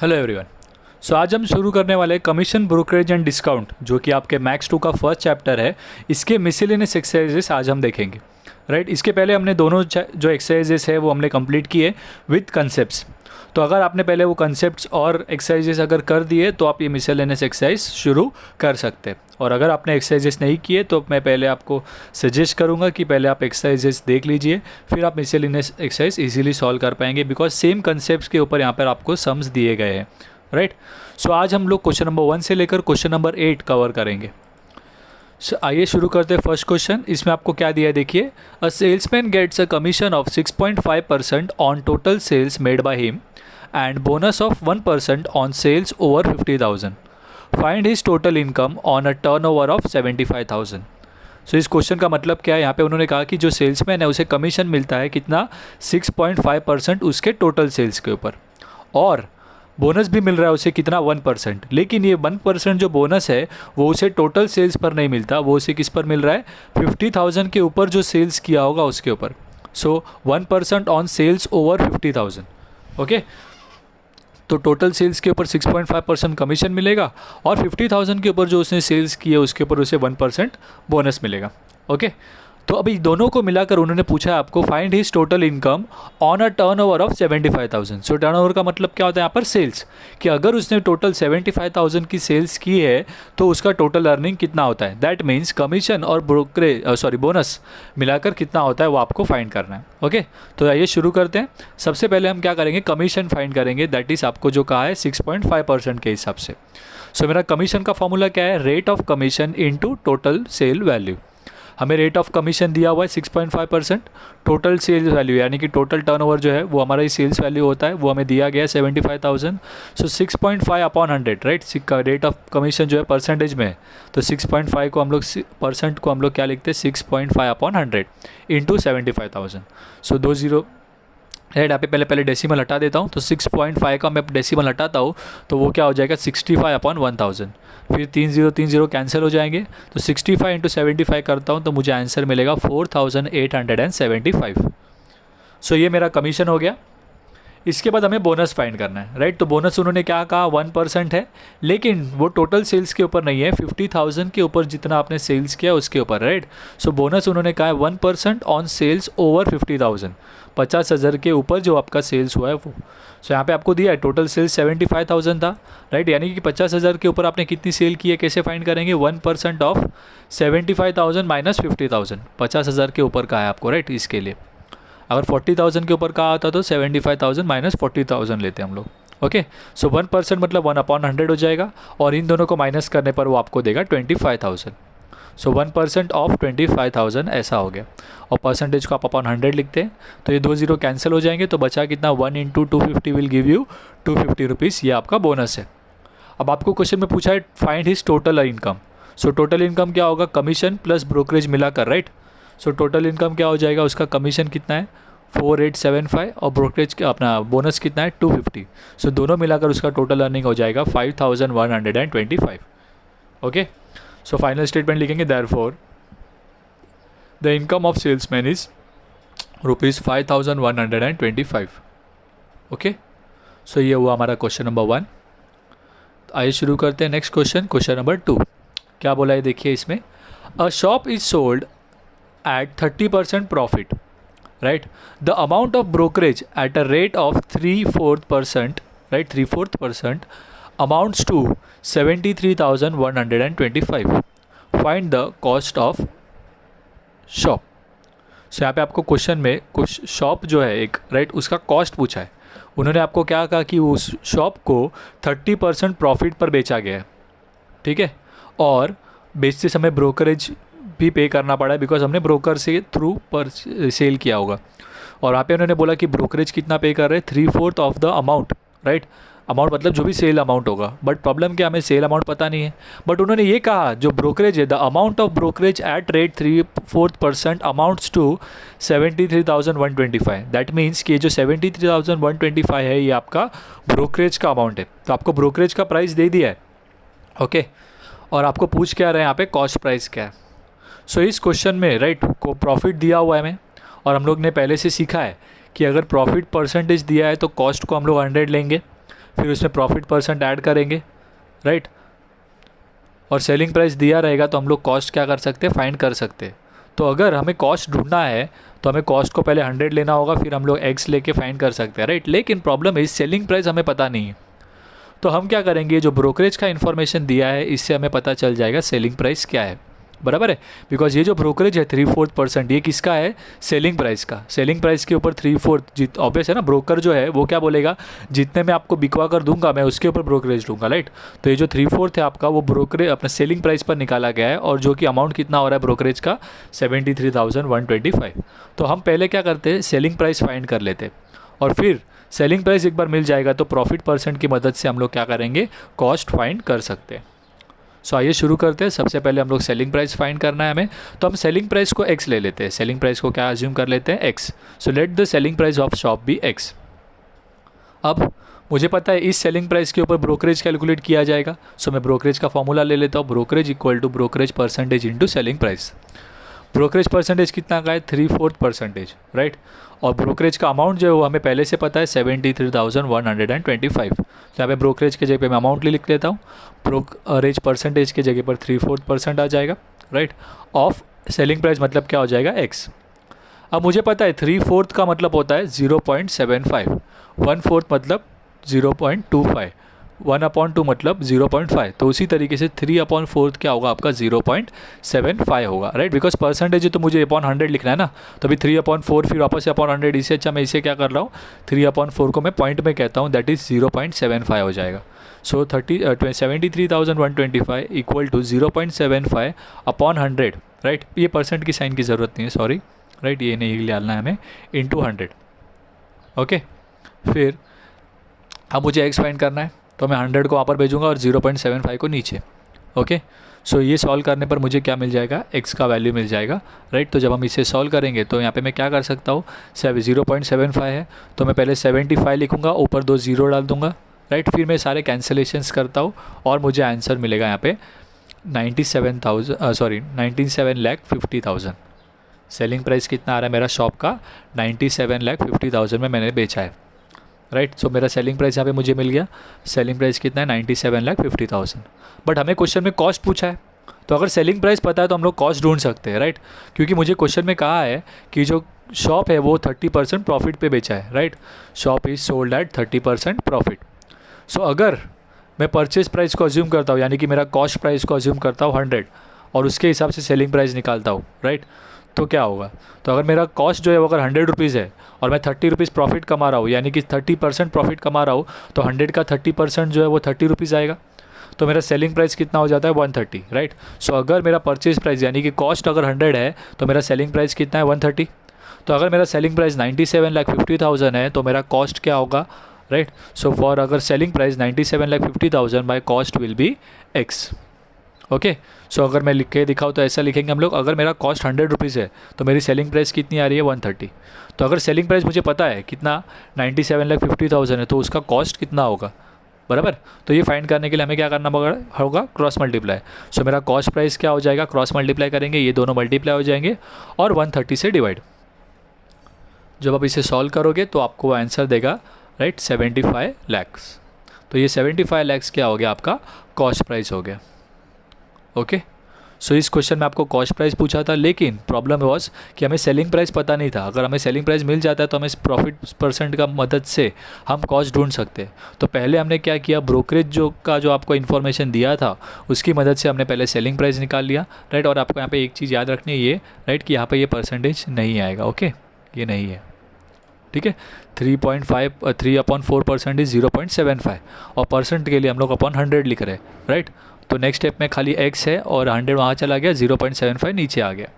Hello everyone. सो आज हम शुरू करने वाले कमीशन ब्रोकरेज एंड डिस्काउंट, जो कि आपके मैक्स 2 का फर्स्ट चैप्टर है। इसके मिसलेनियस एक्सरसाइजेस आज हम देखेंगे। राइट, इसके पहले हमने दोनों जो एक्सरसाइजेस है वो हमने कंप्लीट किए विद कंसेप्ट्स। तो अगर आपने पहले वो कंसेप्ट्स और एक्सरसाइजेस अगर कर दिए तो आप ये मिसलेनियस एक्सरसाइज शुरू कर सकते हैं। और अगर आपने एक्सरसाइजेस नहीं किए तो मैं पहले आपको सजेस्ट करूंगा कि पहले आप एक्सरसाइजेस देख लीजिए, फिर आप मिसलेनियस एक्सरसाइज इजीली सॉल्व कर पाएंगे, बिकॉज सेम कंसेप्ट्स के ऊपर यहाँ पर आपको सम्स दिए गए हैं। राइट, सो आज हम लोग क्वेश्चन नंबर 1 से लेकर क्वेश्चन नंबर 8 कवर करेंगे। आइए शुरू करते हैं फर्स्ट क्वेश्चन। इसमें आपको क्या दिया है, देखिए। A salesman gets a commission of 6.5% on total sales made by him and bonus of 1% on sales over 50,000. Find his total income on a turnover of 75,000. So इस क्वेश्चन का मतलब क्या है, यहाँ पे उन्होंने कहा कि जो सेल्समैन है उसे कमीशन मिलता है कितना, 6.5% उसके टोटल सेल्स के ऊपर, और बोनस भी मिल रहा है उसे कितना, 1%। लेकिन ये 1% जो बोनस है वो उसे टोटल सेल्स पर नहीं मिलता, वो उसे किस पर मिल रहा है, 50,000 के ऊपर जो सेल्स किया होगा उसके ऊपर। सो 1% ऑन सेल्स ओवर 50,000। ओके, तो टोटल सेल्स के ऊपर 6.5% कमीशन मिलेगा और 50,000 के ऊपर जो उसने सेल्स किए उसके ऊपर उसे 1% बोनस मिलेगा। ओके, तो अभी दोनों को मिलाकर उन्होंने पूछा है आपको find his total income on a turnover of 75,000. So turnover का मतलब क्या होता है यहाँ पर, सेल्स, कि अगर उसने टोटल 75,000 की सेल्स की है तो उसका टोटल अर्निंग कितना होता है। दैट मीन्स कमीशन और बोनस मिलाकर कितना होता है वो आपको फाइंड करना है। ओके, तो आइए शुरू करते हैं। सबसे पहले हम क्या करेंगे, कमीशन फाइंड करेंगे। दैट इज़ आपको जो कहा है 6.5% के हिसाब से। सो मेरा कमीशन का फॉर्मूला क्या है, rate of commission into total sale value. हमें रेट ऑफ कमीशन दिया हुआ है 6.5%, टोटल सेल्स वैल्यू यानी कि टोटल टर्नओवर जो है वो हमारा ही सेल्स वैल्यू होता है, वो हमें दिया गया है 75,000। सो 6.5 upon 100, right. Rate of commission जो है परसेंटेज में है, तो 6.5 को हम लोग परसेंट को हम लोग क्या लिखते हैं, 6.5 अपॉन 100 इंटू 75,000। सो 20 राइट, यहाँ पे पहले डेसिमल हटा देता हूँ, तो 6.5 का मैं डेसिमल हटाता हूँ तो वो क्या हो जाएगा, 65 अपॉन 1000। फिर 30 कैंसिल हो जाएंगे, तो 65 इंटू 75 करता हूँ तो मुझे आंसर मिलेगा 4875। सो ये मेरा कमीशन हो गया। इसके बाद हमें बोनस फाइंड करना है। राइट, तो बोनस उन्होंने क्या कहा, 1% है, लेकिन वो टोटल सेल्स के ऊपर नहीं है, 50,000 के ऊपर जितना आपने सेल्स किया उसके ऊपर। राइट, सो बोनस उन्होंने कहा है 1% ऑन सेल्स ओवर 50,000, 50,000 के ऊपर जो आपका सेल्स हुआ है वो। सो यहाँ पे आपको दिया है टोटल सेल्स 75,000 था। राइट, यानी कि 50,000 के ऊपर आपने कितनी सेल की है, कैसे फाइंड करेंगे, 1% ऑफ 75,000 माइनस 50,000, 50,000 के ऊपर का है आपको। राइट, इसके लिए अगर 40,000 के ऊपर कहा होता तो 75,000 माइनस 40,000 लेते हम लोग। ओके, सो 1% मतलब 1/100 हो जाएगा, और इन दोनों को माइनस करने पर वो आपको देगा 25,000। सो 1% ऑफ 25,000 ऐसा हो गया, और परसेंटेज को आप अपॉन 100 लिखते हैं, तो ये 2 0 कैंसिल हो जाएंगे, तो बचा कितना, 1 into 250 will give you 250 rupees. ये आपका बोनस है। अब आपको क्वेश्चन में पूछा है find his total income. So total income क्या होगा, कमीशन प्लस ब्रोकरेज मिलाकर। राइट, सो टोटल इनकम क्या हो जाएगा, उसका कमीशन कितना है 4875 और ब्रोकरेज अपना बोनस कितना है 250। सो दोनों मिलाकर उसका टोटल अर्निंग हो जाएगा 5125। ओके, सो फाइनल स्टेटमेंट लिखेंगे, therefore the income of salesman is ₹5125। Okay, so ये हुआ हमारा क्वेश्चन नंबर 1। आइए शुरू करते हैं नेक्स्ट क्वेश्चन, क्वेश्चन नंबर 2। क्या बोला है, देखिए इसमें, a shop is sold at 30% profit, right? The amount of brokerage at a rate of 3/4%, right? 3/4% amounts to 73,125. Find the cost of shop. So यहाँ पे आपको क्वेश्चन में कुछ शॉप जो है एक, राइट, उसका कॉस्ट पूछा है। उन्होंने आपको क्या कहा कि उस शॉप को 30% प्रॉफिट पर बेचा गया है, ठीक है, और बेचते समय ब्रोकरेज भी पे करना पड़ा है, बिकॉज हमने ब्रोकर से थ्रू पर सेल किया होगा। और वहाँ पे उन्होंने बोला कि ब्रोकरेज कितना पे कर रहे हैं, 3/4 of the amount. Right, amount मतलब जो भी सेल अमाउंट होगा, बट प्रॉब्लम क्या, हमें सेल अमाउंट पता नहीं है, बट उन्होंने ये कहा जो ब्रोकरेज है, the amount of brokerage at rate 3/4% amounts to 73,125। That means कि जो 73,125 है ये आपका ब्रोकरेज का अमाउंट है, तो आपको ब्रोकरेज का प्राइस दे दिया है। ओके, और आपको पूछ क्या रहे हैं यहाँ पे, कॉस्ट प्राइस क्या है। सो इस क्वेश्चन में, राइट, को प्रॉफिट दिया हुआ है हमें, और हम लोग ने पहले से सीखा है कि अगर प्रॉफिट परसेंटेज दिया है तो कॉस्ट को हम लोग 100 लेंगे, फिर उसमें प्रॉफिट परसेंट ऐड करेंगे, राइट। और सेलिंग प्राइस दिया रहेगा तो हम लोग कॉस्ट क्या कर सकते हैं, फाइंड कर सकते हैं। तो अगर हमें कॉस्ट ढूंढना है तो हमें कॉस्ट को पहले 100 लेना होगा, फिर हम लोग एक्स लेके फाइंड कर सकते हैं, राइट। लेकिन प्रॉब्लम है सेलिंग प्राइस हमें पता नहीं है, तो हम क्या करेंगे, जो ब्रोकरेज का इन्फॉर्मेशन दिया है इससे हमें पता चल जाएगा सेलिंग प्राइस क्या है, बराबर है। बिकॉज ये जो ब्रोकरेज है 3/4% ये किसका है, सेलिंग प्राइस का। सेलिंग प्राइस के ऊपर 3/4 जित ऑब्वियस है ना, ब्रोकर जो है वो क्या बोलेगा, जितने में आपको बिकवा कर दूंगा मैं उसके ऊपर ब्रोकरेज दूंगा, राइट। तो ये जो 3/4 है आपका वो ब्रोकरेज अपना सेलिंग प्राइस पर निकाला गया है, और जो कि अमाउंट कितना हो रहा है ब्रोकरेज का 73,125। तो हम पहले क्या करते हैं, सेलिंग प्राइस फाइंड कर लेते, और फिर सेलिंग प्राइस एक बार मिल जाएगा तो प्रॉफिट परसेंट की मदद से हम लोग क्या करेंगे, कॉस्ट फाइंड कर सकते हैं। सो आइए शुरू करते हैं। सबसे पहले हम लोग सेलिंग प्राइस फाइंड करना है हमें, तो हम सेलिंग प्राइस को एक्स ले लेते हैं। सेलिंग प्राइस को क्या अज्यूम कर लेते हैं, X. So let the selling price of shop be X. अब मुझे पता है इस सेलिंग प्राइस के ऊपर ब्रोकरेज कैलकुलेट किया जाएगा। सो मैं ब्रोकरेज का फॉर्मूला ले लेता हूँ, brokerage equal to brokerage percentage into selling price. Brokerage percentage कितना का है, 3/4%, राइट। और ब्रोकरेज का अमाउंट जो है वो हमें पहले से पता है 73,125। तो यहाँ पे ब्रोकरेज के जगह पे मैं अमाउंट लिख लेता हूँ, ब्रोकरेज परसेंटेज के जगह पर 3/4% आ जाएगा, राइट। ऑफ सेलिंग प्राइस मतलब क्या हो जाएगा, एक्स। अब मुझे पता है 3/4 का मतलब होता है 0.75, 1/4 मतलब 0.25, 1/2 मतलब 0.5। तो उसी तरीके से 3/4 क्या होगा आपका 0.75 होगा, राइट। बिकॉज परसेंटेज है तो मुझे अपॉन 100 लिखना है ना, तो अभी 3/4 फिर वापस से अपॉन 100, इससे अच्छा मैं इसे क्या कर रहा हूँ, 3/4 को मैं पॉइंट में कहता हूँ, दैट इज़ 0.75 हो जाएगा। सो 73,125 इक्वल टू 0.75 अपॉन 100, राइट। ये परसेंट की साइन की ज़रूरत नहीं है, सॉरी, राइट, ये नहीं डालना है हमें, इंटू 100, ओके। फिर अब मुझे एक्स फाइंड करना है, तो मैं 100 को वहाँ पर भेजूँगा और 0.75 को नीचे, ओके। सो ये सॉल्व करने पर मुझे क्या मिल जाएगा, एक्स का वैल्यू मिल जाएगा, राइट। तो जब हम इसे सॉल्व करेंगे तो यहाँ पे मैं क्या कर सकता हूँ, 0.75 है तो मैं पहले 75 लिखूँगा, ऊपर 2 0 डाल दूँगा, राइट। फिर मैं सारे कैंसलेशंस करता हूँ और मुझे आंसर मिलेगा यहाँ पे 97,50,000। सेलिंग प्राइस कितना आ रहा है मेरा शॉप का, 97,50,000 में मैंने बेचा है, राइट। सो मेरा सेलिंग प्राइस यहाँ पे मुझे मिल गया। सेलिंग प्राइस कितना है, 97,50,000। बट हमें क्वेश्चन में कॉस्ट पूछा है, तो अगर सेलिंग प्राइस पता है तो हम लोग कॉस्ट ढूंढ सकते हैं, राइट। क्योंकि मुझे क्वेश्चन में कहा है कि जो शॉप है वो 30% प्रॉफिट पे बेचा है, right. Shop is sold at 30% profit. So अगर मैं परचेज प्राइस को अज्यूम करता हूँ, यानी कि मेरा कॉस्ट प्राइस को अज्यूम करता हूँ 100, और उसके हिसाब से सेलिंग प्राइस निकालता हूँ, राइट। तो क्या होगा, तो अगर मेरा कॉस्ट जो है वो अगर 100 रुपीज़ है और मैं 30 रुपीज़ प्रॉफिट कमा रहा हूँ, यानी कि 30% प्रॉफिट कमा रहा हूँ, तो 100 का 30% जो है वो 30 रुपीज़ आएगा। तो मेरा सेलिंग प्राइस कितना हो जाता है, 130, राइट। सो अगर मेरा परचेज प्राइस यानी कि कॉस्ट अगर 100 है तो मेरा सेलिंग प्राइस कितना है, 130। तो अगर मेरा सेलिंग प्राइस 97,50,000 है तो मेरा कॉस्ट क्या होगा, राइट। सो फॉर अगर selling price 97,50,000 by cost will be x, okay. So अगर मैं लिख के दिखाऊँ तो ऐसा लिखेंगे हम लोग, अगर मेरा कॉस्ट 100 रुपीज़ है तो मेरी सेलिंग प्राइस कितनी आ रही है, 130। तो अगर सेलिंग प्राइस मुझे पता है कितना 97,50,000 है तो उसका कॉस्ट कितना होगा, बराबर। तो ये फाइंड करने के लिए हमें क्या करना होगा, क्रॉस मल्टीप्लाई। सो मेरा कॉस्ट प्राइस क्या हो जाएगा, क्रॉस मल्टीप्लाई करेंगे, ये दोनों मल्टीप्लाई हो जाएंगे और 130 से डिवाइड। जब आप इसे सॉल्व करोगे तो आपको आंसर देगा, राइट, 75 लाख। तो ये 75 लाख क्या हो गया, आपका कॉस्ट प्राइस हो गया, ओके। सो इस क्वेश्चन में आपको कॉस्ट प्राइस पूछा था, लेकिन प्रॉब्लम वॉज कि हमें सेलिंग प्राइस पता नहीं था। अगर हमें सेलिंग प्राइस मिल जाता है तो हमें प्रॉफिट परसेंट का मदद से हम कॉस्ट ढूंढ सकते हैं। तो पहले हमने क्या किया, ब्रोकरेज जो आपको इन्फॉर्मेशन दिया था उसकी मदद से हमने पहले सेलिंग प्राइस निकाल लिया, राइट। और आपको यहाँ पे एक चीज़ याद रखनी है ये, राइट, कि यहाँ पे ये परसेंटेज नहीं आएगा, ओके, ये नहीं है, ठीक है। 3/4% इज़ 0.75 और परसेंट के लिए हम लोग अपॉन 100 लिख रहे हैं, राइट। तो नेक्स्ट स्टेप में खाली एक्स है और 100 वहाँ चला गया, 0.75 नीचे आ गया,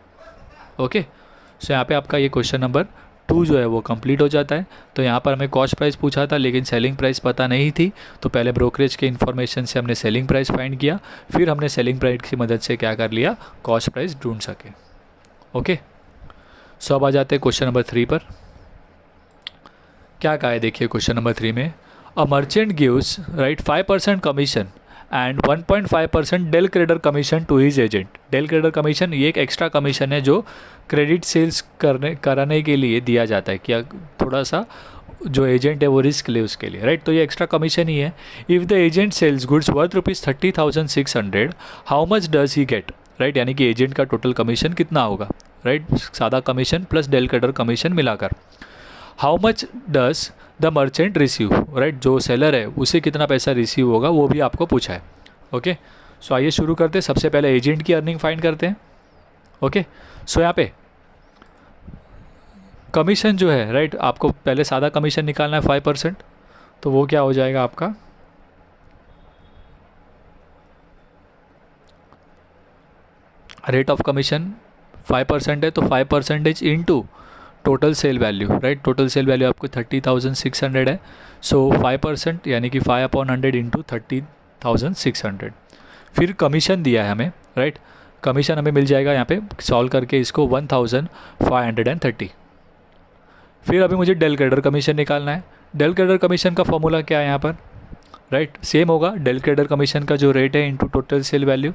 ओके। सो यहाँ पे आपका ये क्वेश्चन नंबर 2 जो है वो कंप्लीट हो जाता है। तो यहाँ पर हमें कॉस्ट प्राइस पूछा था लेकिन सेलिंग प्राइस पता नहीं थी, तो पहले ब्रोकरेज के इन्फॉर्मेशन से हमने सेलिंग प्राइस फाइंड किया, फिर हमने सेलिंग प्राइस की मदद से क्या कर लिया, कॉस्ट प्राइस ढूंढ सके, ओके। सो अब आ जाते हैं क्वेश्चन नंबर 3 पर। क्या कहा है देखिए क्वेश्चन नंबर 3 में, a merchant gives, right, 5% commission and 1.5% del credere commission to his agent. Del credere commission ये एक एक्स्ट्रा कमीशन है जो क्रेडिट सेल्स कराने के लिए दिया जाता है, क्या थोड़ा सा जो एजेंट है वो रिस्क ले उसके लिए, राइट। तो ये एक्स्ट्रा कमीशन ही है। If the agent sells goods worth ₹30,600, how much does he get, right. यानी कि एजेंट का टोटल कमीशन कितना होगा, राइट, सादा commission plus del credere commission मिलाकर। How much does the merchant receive, right, जो सेलर है उसे कितना पैसा रिसीव होगा वो भी आपको पूछा है। ओके, सो आइए शुरू करते हैं। सबसे पहले एजेंट की अर्निंग फाइंड करते हैं। ओके, सो यहाँ पे कमीशन जो है, राइट, आपको पहले सादा कमीशन निकालना है 5%, तो वो क्या हो जाएगा आपका, रेट ऑफ कमीशन 5% है, तो 5% into total sale value, right. Total sale value आपको 30,600 है, सो 5% यानी कि 5/100 इंटू 30,600। फिर कमीशन दिया है हमें, राइट। कमीशन हमें मिल जाएगा यहाँ पे सॉल्व करके इसको 1,530। फिर अभी मुझे डेल क्रेडर कमीशन निकालना है। डेल क्रेडर कमीशन का फॉर्मूला क्या है यहाँ पर, राइट, सेम होगा। डेल क्रेडर कमीशन का जो रेट है into total sale value.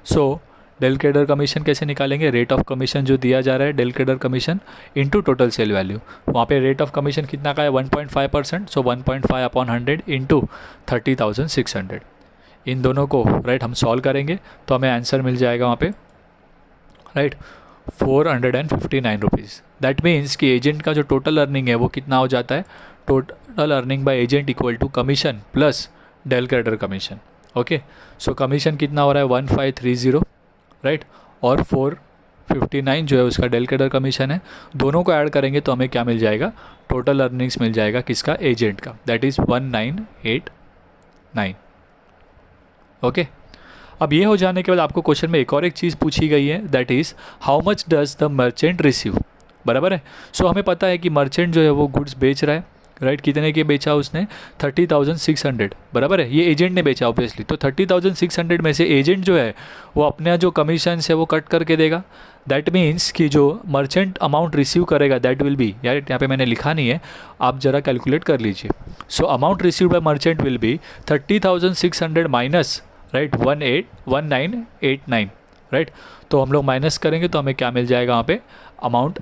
So del credere commission कैसे निकालेंगे, रेट ऑफ कमीशन जो दिया जा रहा है del credere commission into total sale value. वहाँ पे रेट ऑफ कमीशन कितना का है 1.5%, सो 1.5/100 इंटू 30,600। इन दोनों को, राइट, हम सॉल्व करेंगे तो हमें आंसर मिल जाएगा वहाँ पे, राइट, 459 रुपीज़। दैट मीन्स कि एजेंट का जो टोटल अर्निंग है वो कितना हो जाता है, total earning by agent equal to commission plus del credere commission. Okay, so commission कितना हो रहा है 1530, राइट, और 459 जो है उसका डेल क्रेडर कमीशन है। दोनों को ऐड करेंगे तो हमें क्या मिल जाएगा, टोटल अर्निंग्स मिल जाएगा किसका, एजेंट का, दैट इज़ 1989। ओके, अब ये हो जाने के बाद आपको क्वेश्चन में एक और एक चीज़ पूछी गई है, that is how much does the merchant receive, बराबर है। सो हमें पता है कि मर्चेंट जो है वो गुड्स बेच रहा है, राइट, कितने के बेचा उसने, 30,600, बराबर है। ये एजेंट ने बेचा ऑब्वियसली, तो 30,600 में से एजेंट जो है वो अपना जो कमीशन है वो कट करके देगा। दैट मीन्स कि जो मर्चेंट अमाउंट रिसीव करेगा दैट विल बी, यार यहाँ पे मैंने लिखा नहीं है, आप ज़रा कैलकुलेट कर लीजिए। So amount receive by merchant will be 30,600 minus, right, 1989, right. तो हम लोग माइनस करेंगे तो हमें क्या मिल जाएगा वहाँ पे, अमाउंट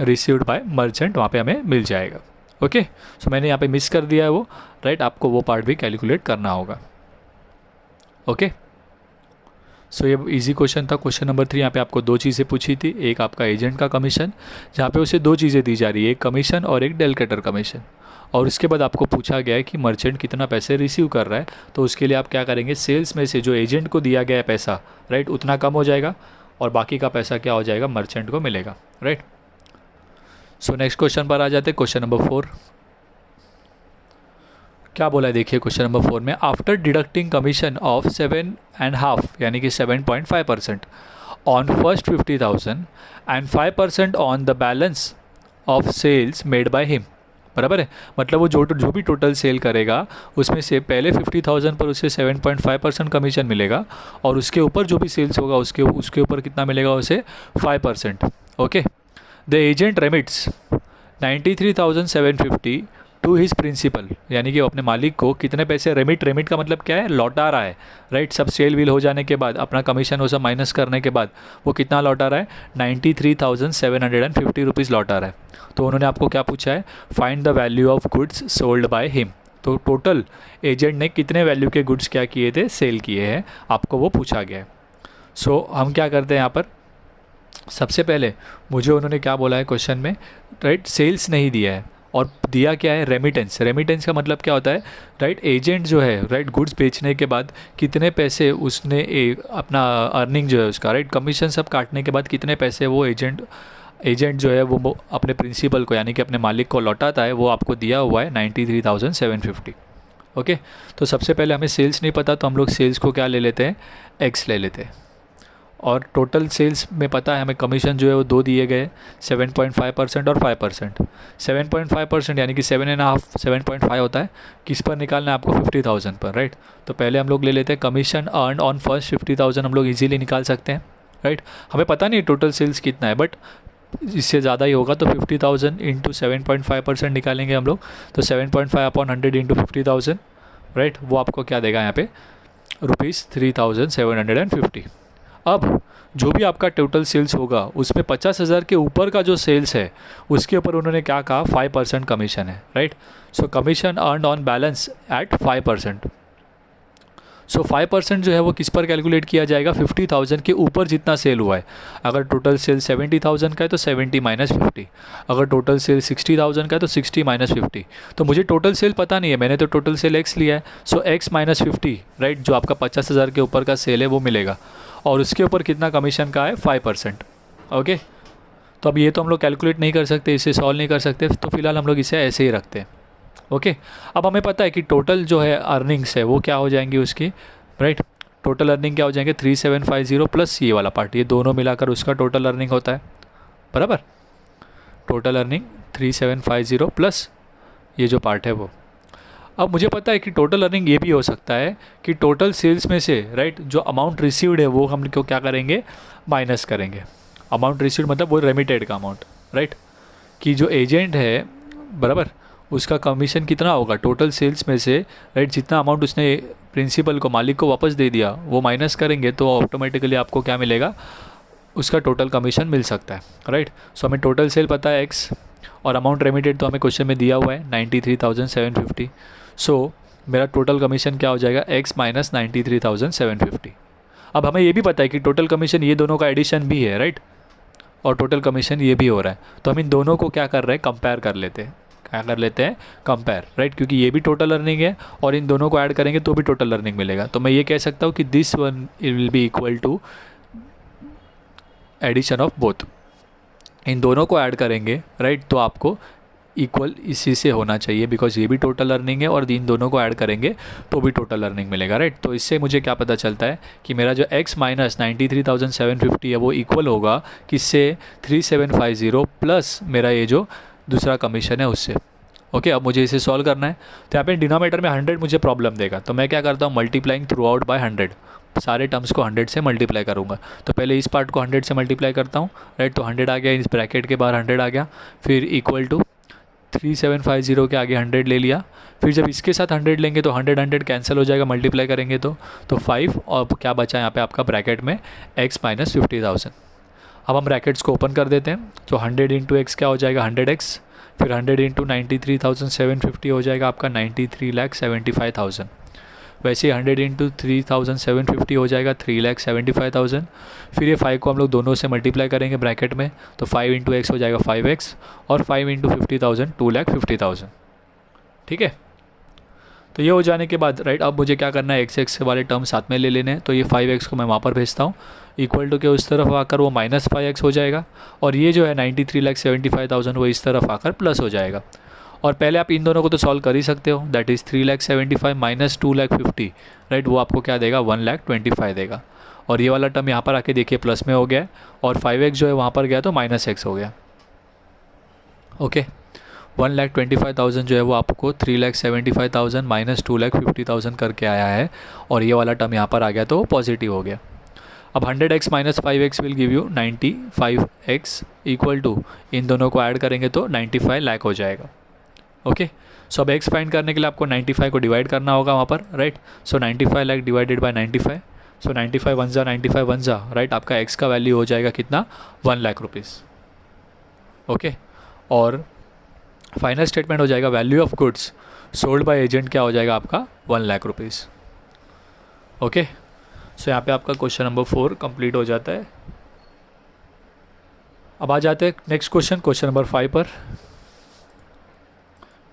रिसीव्ड बाय मर्चेंट वहाँ पे हमें मिल जाएगा। ओके, सो मैंने यहाँ पे मिस कर दिया है वो, राइट, आपको वो पार्ट भी कैलकुलेट करना होगा। ओके, सो ये इजी क्वेश्चन था। क्वेश्चन नंबर 3, यहाँ पे आपको दो चीज़ें पूछी थी, एक आपका एजेंट का कमीशन, जहाँ पे उसे दो चीज़ें दी जा रही है, एक कमीशन और एक डेल क्रेडर कमीशन, और उसके बाद आपको पूछा गया है कि मर्चेंट कितना पैसे रिसीव कर रहा है। तो उसके लिए आप क्या करेंगे, सेल्स में से जो एजेंट को दिया गया है पैसा, राइट, उतना कम हो जाएगा और बाकी का पैसा क्या हो जाएगा, मर्चेंट को मिलेगा, राइट। सो नेक्स्ट क्वेश्चन पर आ जाते हैं, क्वेश्चन नंबर 4। क्या बोला है देखिए क्वेश्चन नंबर 4 में, आफ्टर डिडक्टिंग कमीशन ऑफ 7.5 यानी कि 7.5% on first 50,000 and 5% on the balance of sales made by him, बराबर है। मतलब वो जो भी टोटल सेल करेगा उसमें से पहले 50,000 पर उसे 7.5% कमीशन मिलेगा और उसके ऊपर जो भी सेल्स होगा उसके ऊपर कितना मिलेगा उसे 5%। Okay, the agent remits 93,750 to his principal, यानी कि वो अपने मालिक को कितने पैसे रेमिट का मतलब क्या है, लौटा रहा है, राइट। सब सेल विल हो जाने के बाद अपना कमीशन वो सब माइनस करने के बाद वो कितना लौटा रहा है, 93,750 रुपीज़ लौटा रहा है। तो उन्होंने आपको क्या पूछा है, find the value of goods sold by him. तो टोटल एजेंट ने कितने वैल्यू के गुड्स क्या किए थे, सेल किए हैं, आपको वो पूछा गया है। सो हम क्या करते हैं यहाँ पर, सबसे पहले मुझे उन्होंने क्या बोला है क्वेश्चन में, राइट, सेल्स नहीं दिया है और दिया क्या है, रेमिटेंस। रेमिटेंस का मतलब क्या होता है, राइट, एजेंट जो है, राइट, गुड्स बेचने के बाद कितने पैसे उसने अपना अर्निंग जो है उसका, राइट, कमीशन सब काटने के बाद कितने पैसे वो एजेंट जो है वो अपने प्रिंसिपल को यानी कि अपने मालिक को लौटाता है, वो आपको दिया हुआ है 93,750। ओके, तो सबसे पहले हमें सेल्स नहीं पता तो हम लोग सेल्स को क्या ले लेते हैं, एक्स ले लेते हैं। और टोटल सेल्स में पता है हमें कमीशन जो है वो दो दिए गए, 7.5% और 5%। 7.5% यानी कि 7.5 होता है, किस पर निकालना है आपको, 50,000 पर, राइट। तो पहले हम लोग ले लेते हैं कमीशन अर्न ऑन फर्स्ट 50,000, हम लोग इजीली निकाल सकते हैं, राइट। हमें पता नहीं टोटल सेल्स कितना है, बट इससे ज़्यादा ही होगा तो 50,000 इंटू 7.5% निकालेंगे हम लोग, तो 7.5/100 इंटू 50,000, राइट, वो आपको क्या देगा यहाँ पे, ₹3,750। अब जो भी आपका टोटल सेल्स होगा उसमें 50,000 के ऊपर का जो सेल्स है उसके ऊपर उन्होंने क्या कहा, 5% कमीशन है, right. So commission earn on balance at 5%। So 5% जो है वो किस पर कैलकुलेट किया जाएगा, 50,000 के ऊपर जितना सेल हुआ है। अगर टोटल सेल 70,000 का है तो 70 माइनस 50, अगर टोटल सेल 60,000 का है तो 60 माइनस 50। तो मुझे टोटल सेल पता नहीं है, मैंने तो टोटल सेल एक्स लिया है, सो एक्स माइनस 50, राइट। जो आपका 50,000 के ऊपर का सेल है वो मिलेगा, और उसके ऊपर कितना कमीशन का है, 5%। ओके, तो अब ये तो हम लोग कैलकुलेट नहीं कर सकते, इसे सॉल्व नहीं कर सकते, तो फिलहाल हम लोग इसे ऐसे ही रखते हैं। ओके, अब हमें पता है कि टोटल जो है अर्निंग्स है वो क्या हो जाएंगी उसकी, राइट। टोटल अर्निंग क्या हो जाएंगे, 3750 प्लस ये वाला पार्ट, ये दोनों मिलाकर उसका टोटल अर्निंग होता है, बराबर। टोटल अर्निंग 3750 प्लस ये जो पार्ट है वो। अब मुझे पता है कि टोटल अर्निंग ये भी हो सकता है कि टोटल सेल्स में से, राइट, जो अमाउंट रिसीव्ड है वो हम क्यों क्या करेंगे, माइनस करेंगे। अमाउंट रिसीव्ड मतलब वो रेमिटेड का अमाउंट, राइट, कि जो एजेंट है, बराबर, उसका कमीशन कितना होगा टोटल सेल्स में से, राइट, जितना अमाउंट उसने प्रिंसिपल को, मालिक को वापस दे दिया, वो माइनस करेंगे तो ऑटोमेटिकली आपको क्या मिलेगा, उसका टोटल कमीशन मिल सकता है, राइट। सो हमें टोटल सेल पता है एक्स, और अमाउंट रेमिटेड तो हमें क्वेश्चन में दिया हुआ है 93,750। सो मेरा टोटल कमीशन क्या हो जाएगा, एक्स माइनस 93,750। अब हमें ये भी पता है कि टोटल कमीशन ये दोनों का एडिशन भी है, राइट, और टोटल कमीशन ये भी हो रहा है, तो हम इन दोनों को क्या कर रहे हैं, कंपेयर कर लेते हैं। क्या कर लेते हैं, कंपेयर, राइट, क्योंकि ये भी टोटल अर्निंग है और इन दोनों को ऐड करेंगे तो भी टोटल अर्निंग मिलेगा। तो मैं ये कह सकता हूँ कि this one will be equal to addition of both. इन दोनों को ऐड करेंगे, राइट, तो आपको इक्वल इसी से होना चाहिए, बिकॉज ये भी टोटल अर्निंग है और इन दोनों को ऐड करेंगे तो भी टोटल अर्निंग मिलेगा, राइट। तो इससे मुझे क्या पता चलता है कि मेरा जो x माइनस 93,750 है वो इक्वल होगा किससे, 3750 प्लस मेरा ये जो दूसरा कमीशन है उससे। ओके, अब मुझे इसे सॉल्व करना है, तो यहाँ पे डिनोमिनेटर में 100 मुझे प्रॉब्लम देगा, तो मैं क्या करता हूँ, मल्टीप्लाइंग थ्रू आउट बाय 100, सारे टर्म्स को 100 से मल्टीप्लाई करूँगा। तो पहले इस पार्ट को 100 से मल्टीप्लाई करता हूँ, राइट, तो 100 आ गया, इस ब्रैकेट के बाहर 100 आ गया, फिर इक्वल टू 3750 के आगे 100 ले लिया, फिर जब इसके साथ 100 लेंगे तो 100 कैंसिल हो जाएगा, मल्टीप्लाई करेंगे तो 5, और क्या बचा यहाँ पे आपका ब्रैकेट में x माइनस 50,000। अब हम ब्रैकेट्स को ओपन कर देते हैं, तो 100 इंटू एक्स क्या हो जाएगा, 100x, फिर 100 इंटू 93,750 हो जाएगा आपका 93,75,000। वैसे 100 इंटू 3,750 हो जाएगा 3,75,000। फिर ये 5 को हम लोग दोनों से मल्टीप्लाई करेंगे ब्रैकेट में, तो 5 इंटू एक्स हो जाएगा 5x, और 5 इंटू 50,000 2,50,000। ठीक है, तो ये हो जाने के बाद, राइट, अब मुझे क्या करना है, एक्स वाले टर्म साथ में ले लेने हैं, तो ये 5x को मैं वहाँ पर भेजता हूँ, इक्वल टू के उस तरफ आकर वो माइनस 5x हो जाएगा, और ये जो है 93,75,000 वो इस तरफ आकर प्लस हो जाएगा। और पहले आप इन दोनों को तो सॉल्व कर ही सकते हो, दैट इज़ 3,75,000 माइनस 2,50,000, राइट, वो आपको क्या देगा, 1,25,000 देगा। और ये वाला टर्म यहाँ पर आके देखिए प्लस में हो गया, और 5x जो है वहाँ पर गया तो माइनस x हो गया। ओके, 1,25,000 जो है वो आपको 3,75,000 माइनस 2,50,000 करके आया है, और ये वाला टर्म यहाँ पर आ गया तो वो पॉजिटिव हो गया। अब 100x minus 5x will give you 95x, equal to इन दोनों को ऐड करेंगे तो 95 लाख हो जाएगा। ओके, सो अब x फाइंड करने के लिए आपको 95 को डिवाइड करना होगा वहाँ पर, right. So 95 lakh divided by 95, so 95 one जा 95 वन जा, राइट, आपका x का वैल्यू हो जाएगा कितना, 1 लाख रुपीज़। ओके, और फाइनल स्टेटमेंट हो जाएगा value of goods sold by agent क्या हो जाएगा आपका, 1 लाख रुपीज़। ओके, सो यहाँ पे आपका क्वेश्चन नंबर 4 कंप्लीट हो जाता है। अब आ जाते हैं नेक्स्ट क्वेश्चन, क्वेश्चन नंबर 5 पर।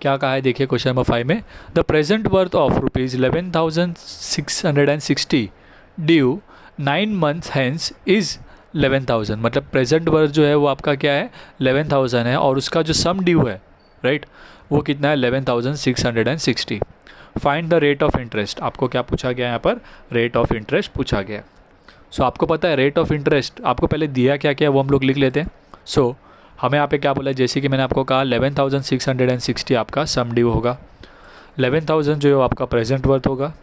क्या कहा है देखिए क्वेश्चन नंबर 5 में, the present worth of ₹11,660 due 9 months hence is 11,000। मतलब प्रेजेंट वर्थ जो है वो आपका क्या है, 11,000 है, और उसका जो सम ड्यू है, राइट, वो कितना है, 11,660। Find the rate of interest. आपको क्या पूछा गया यहाँ पर, रेट ऑफ इंटरेस्ट पूछा गया। सो आपको पता है रेट ऑफ इंटरेस्ट आपको पहले दिया क्या क्या वो हम लोग लिख लेते हैं। सो हमें यहाँ पे क्या बोला, जैसे कि मैंने आपको कहा 11,660 आपका सम ड्यू होगा, 11,000 जो है आपका प्रेजेंट वर्थ होगा,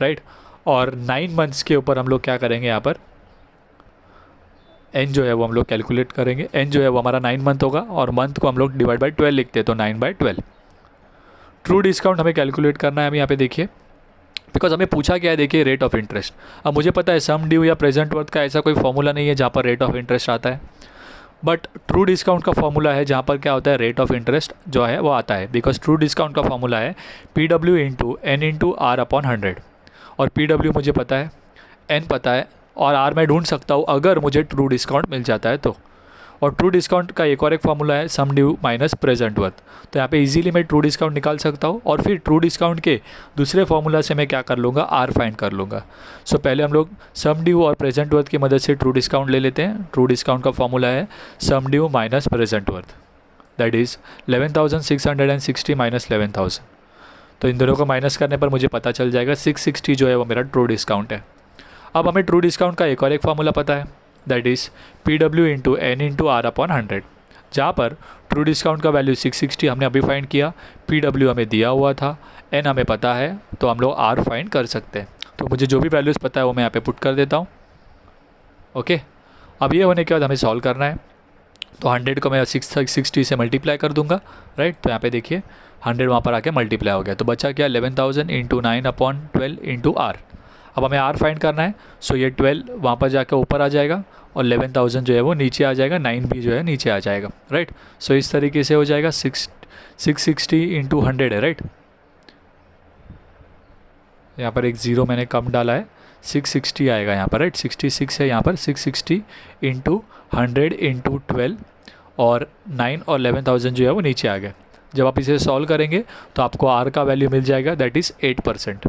राइट, और 9 मंथ्स के ऊपर हम लोग क्या करेंगे यहाँ पर, एन जो है वो हम लोग कैलकुलेट करेंगे। एन जो है वो हमारा 9 मंथ होगा, और मंथ को हम लोग डिवाइड बाई 12 लिखते हैं, तो 9/12। ट्रू डिस्काउंट हमें कैलकुलेट करना है। हम यहाँ पे देखिए बिकॉज हमें पूछा क्या है, देखिए रेट ऑफ इंटरेस्ट। अब मुझे पता है सम ड्यू या प्रेजेंट वर्थ का ऐसा कोई फॉर्मूला नहीं है जहाँ पर रेट ऑफ इंटरेस्ट आता है, बट ट्रू डिस्काउंट का फॉर्मूला है जहाँ पर क्या होता है, रेट ऑफ इंटरेस्ट जो है वो आता है। बिकॉज ट्रू डिस्काउंट का फॉर्मूला है P W into N into R upon 100, और पी डब्ल्यू मुझे पता है, एन पता है, और आर मैं ढूंढ सकता हूँ अगर मुझे ट्रू डिस्काउंट मिल जाता है तो। और ट्रू डिस्काउंट का एक और एक फॉर्मूला है sum due minus present worth. तो यहाँ पे इजीली मैं ट्रू डिस्काउंट निकाल सकता हूँ, और फिर ट्रू डिस्काउंट के दूसरे फॉर्मूला से मैं क्या कर लूँगा, आर फाइंड कर लूँगा। सो पहले हम लोग सम ड्यू और प्रेजेंट वर्थ की मदद से ट्रू डिस्काउंट ले लेते हैं। ट्रू डिस्काउंट का फॉर्मूला है sum due minus present worth, that is 11,660 minus 11,000। तो इन दोनों को माइनस करने पर मुझे पता चल जाएगा 660 जो है वो मेरा ट्रू डिस्काउंट है। अब हमें ट्रू डिस्काउंट का एक और एक फॉर्मूला पता है, that is P W into N into R upon 100, जहाँ पर ट्रू डिस्काउंट का वैल्यू 660 हमने अभी फाइंड किया, पी डब्ल्यू हमें दिया हुआ था, एन हमें पता है, तो हम लोग आर फाइंड कर सकते हैं। तो मुझे जो भी वैल्यूज़ पता है वो मैं यहाँ पे पुट कर देता हूँ। ओके, अब ये होने के बाद हमें सॉल्व करना है। तो 100 को मैं 660 से मल्टीप्लाई कर दूंगा, राइट। तो यहाँ पे देखिए 100 वहाँ पर आके मल्टीप्लाई हो गया, तो बचा क्या, 11,000 इंटू 9 अपॉन 12 इंटू आर। अब हमें आर फाइंड करना है, सो ये 12 वहाँ पर जाकर ऊपर आ जाएगा, और 11,000 जो है वो नीचे आ जाएगा, 9 भी जो है नीचे आ जाएगा, राइट। सो इस तरीके से हो जाएगा 660 इंटू 100 है, राइट। यहाँ पर एक ज़ीरो मैंने कम डाला है, 660 आएगा यहाँ पर, राइट। 66 है यहाँ पर, 660 इंटू 100 इंटू 12, और 9 और 11,000 जो है वो नीचे आ गए। जब आप इसे सॉल्व करेंगे तो आपको आर का वैल्यू मिल जाएगा, that is 8%।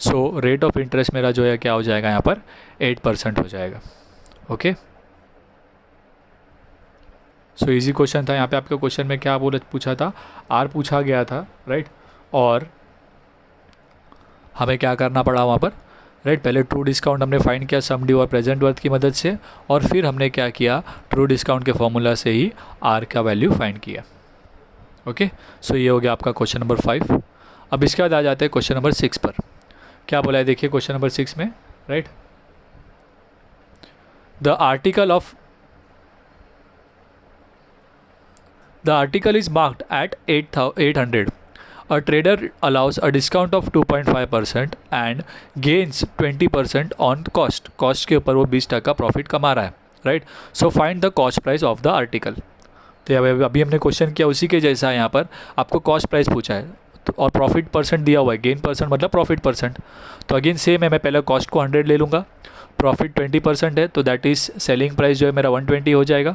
So rate of interest मेरा जो है क्या हो जाएगा यहाँ पर, 8% हो जाएगा। ओके, सो इजी क्वेश्चन था। यहाँ पे आपके क्वेश्चन में क्या पूछा था, आर पूछा गया था, राइट। और हमें क्या करना पड़ा वहाँ पर, राइट। पहले ट्रू डिस्काउंट हमने फाइंड किया सम ड्यू और प्रेजेंट वर्थ की मदद से, और फिर हमने क्या किया, ट्रू डिस्काउंट के फॉर्मूला से ही आर का वैल्यू फाइंड किया। ओके, सो ये हो गया आपका क्वेश्चन नंबर 5। अब इसके बाद आ जाते हैं क्वेश्चन नंबर 6 पर। क्या बोला है, देखिए क्वेश्चन नंबर 6 में, right. The article is marked at 800. A trader allows a discount of 2.5% and gains 20% on cost. Cost के ऊपर वो 20% प्रॉफिट कमा रहा है, right. So find the cost price of the article. तो अभी हमने क्वेश्चन किया उसी के जैसा है, यहाँ पर आपको कॉस्ट प्राइस पूछा है, तो और प्रॉफिट परसेंट दिया हुआ है, गेन परसेंट मतलब प्रॉफिट परसेंट। तो अगेन सेम है, मैं पहले कॉस्ट को 100 ले लूँगा, प्रॉफिट 20% है, तो दैट इज़ सेलिंग प्राइस जो है मेरा 120 हो जाएगा।